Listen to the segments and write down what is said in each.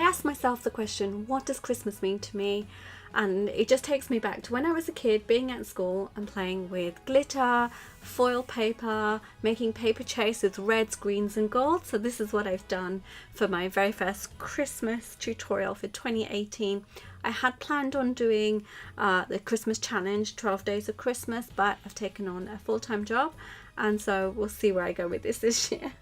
I asked myself the question, what does Christmas mean to me? And it just takes me back to when I was a kid, being at school and playing with glitter, foil paper, making paper chase with reds, greens and gold. So this is what I've done for my very first Christmas tutorial for 2018. I had planned on doing the Christmas challenge, 12 days of Christmas, but I've taken on a full-time job, and so we'll see where I go with this year.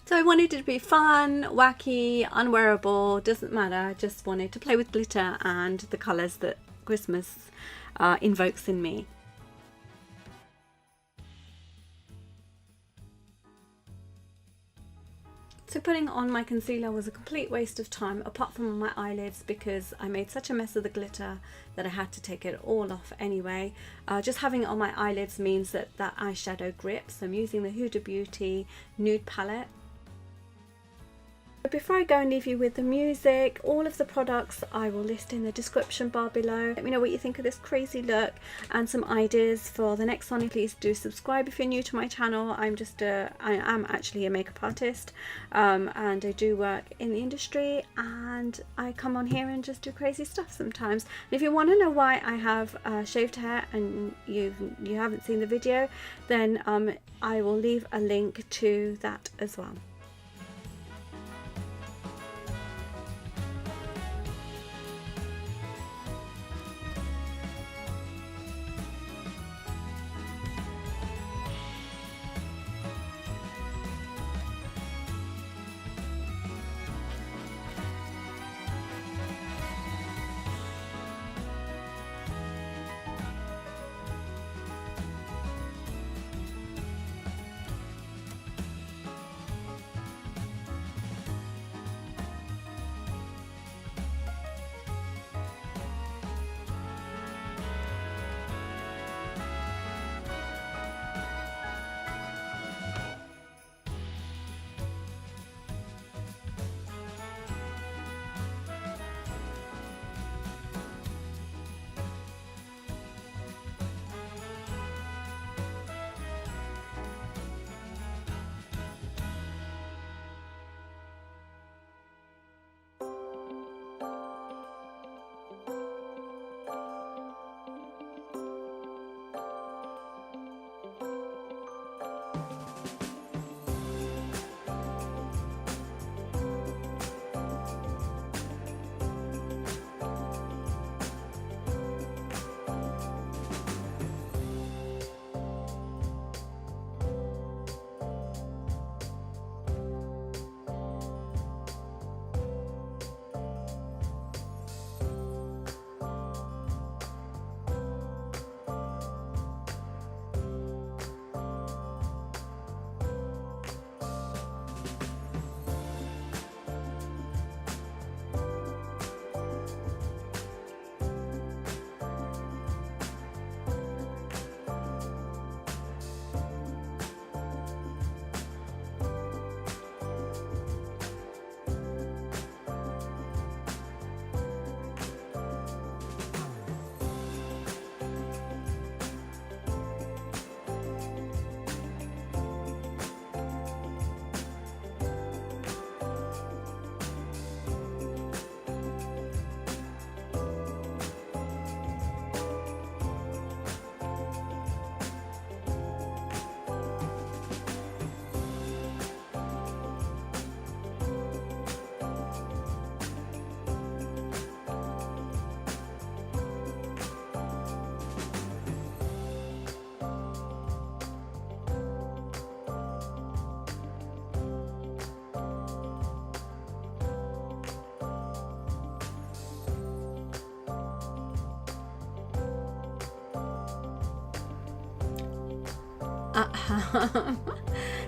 So I wanted it to be fun, wacky, unwearable, doesn't matter. I just wanted to play with glitter and the colours that Christmas invokes in me. So putting on my concealer was a complete waste of time, apart from my eyelids, because I made such a mess of the glitter that I had to take it all off anyway. Just having it on my eyelids means that that eyeshadow grips. I'm using the Huda Beauty nude palette. Before I go and leave you with the music, all of the products I will list in the description bar below. Let me know what you think of this crazy look and some ideas for the next one. Please do subscribe if you're new to my channel. I am actually a makeup artist, and I do work in the industry, and I come on here and just do crazy stuff sometimes. And if you want to know why I have shaved hair and you haven't seen the video, then I will leave a link to that as well.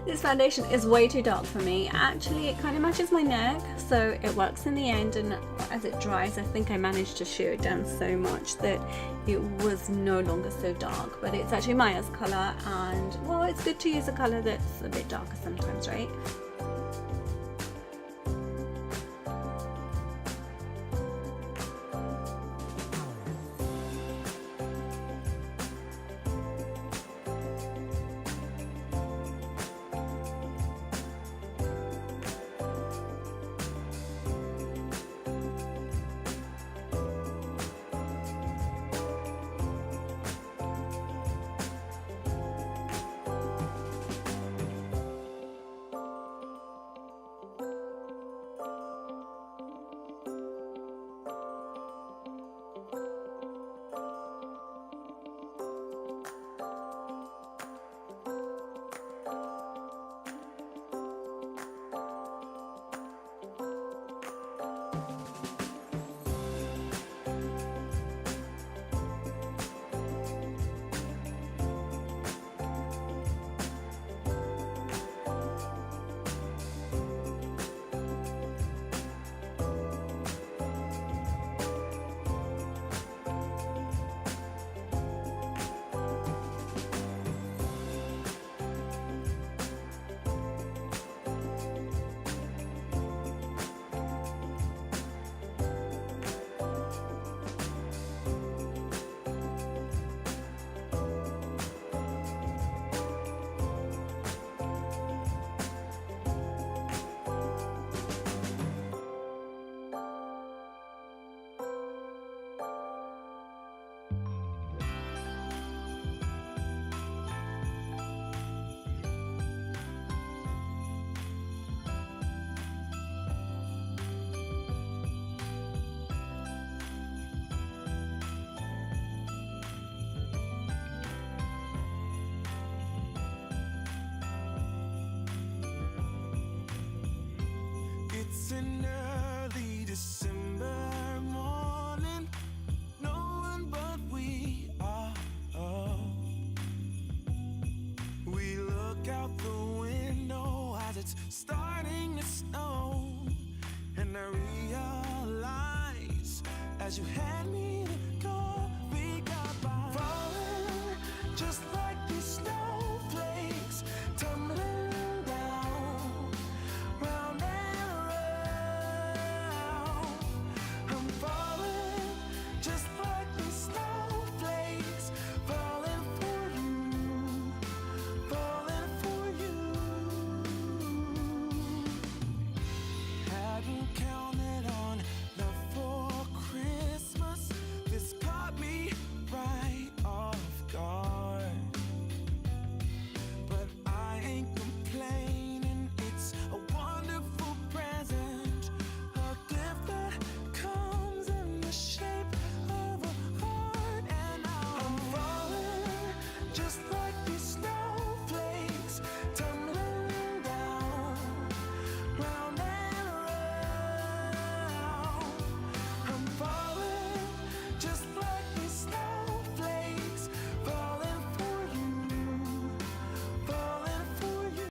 This foundation is way too dark for me. Actually, it kind of matches my neck, so it works in the end, and as it dries I think I managed to shear it down so much that it was no longer so dark. But it's actually Maya's colour, and well, it's good to use a colour that's a bit darker sometimes, right? It's an early December morning. No one but we are. We look out the window as it's starting to snow, and I realize as you hand me the coffee cup, I'm falling just